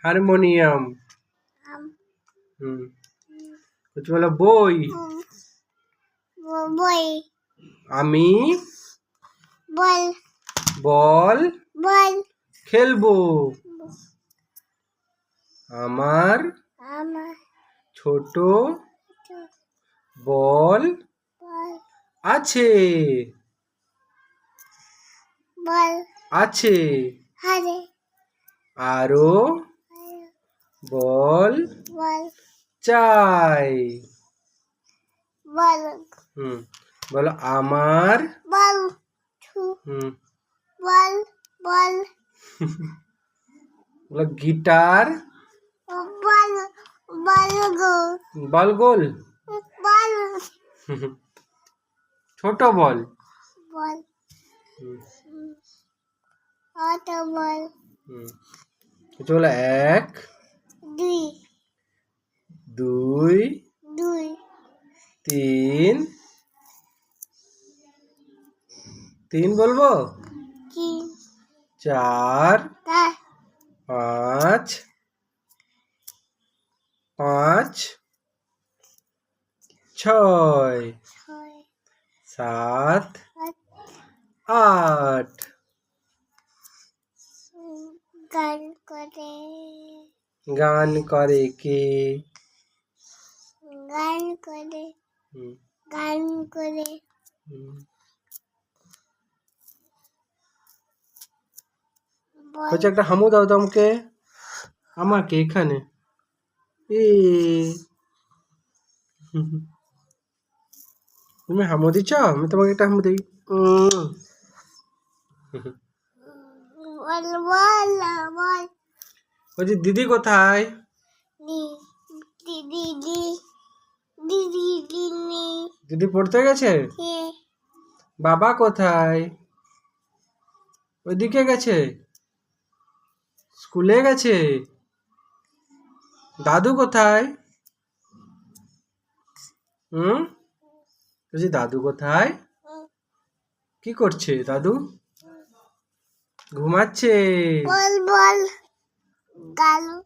Harmonium. कुछ बोलो বই। বই। আমি বল। বল বল। খেলবো। আমার আমার ছোট বল বল আছে। বল আছে। হারে আরো বল বল চাই। বল বলো আমার বল বল বল বলো গিটার বল বল গো বল গোল বল ছোট বল বল অত বল চলো এক দুই দুই দুই তিন তিন বলবো তিন চার চার পাঁচ পাঁচ ছয় ছয় সাত সাত আট গান করে গান করে কে গান করে গান করে হচ্ছে একটা হামু দাও তো আমাকে আমাকে এখানে এ তুমি হামু দিচ্ছ আমি তোমাকে একটা হামু দিই বল বল বল বলছি দিদি কোথায় দিদি দিদি দিদি দিদি পড়তে গেছে বাবা কোথায় ওইদিকে গেছে স্কুলে গেছে দাদু কোথায় বলছি দাদু কোথায় কি করছে দাদু ঘুমাচ্ছে বল বল গালু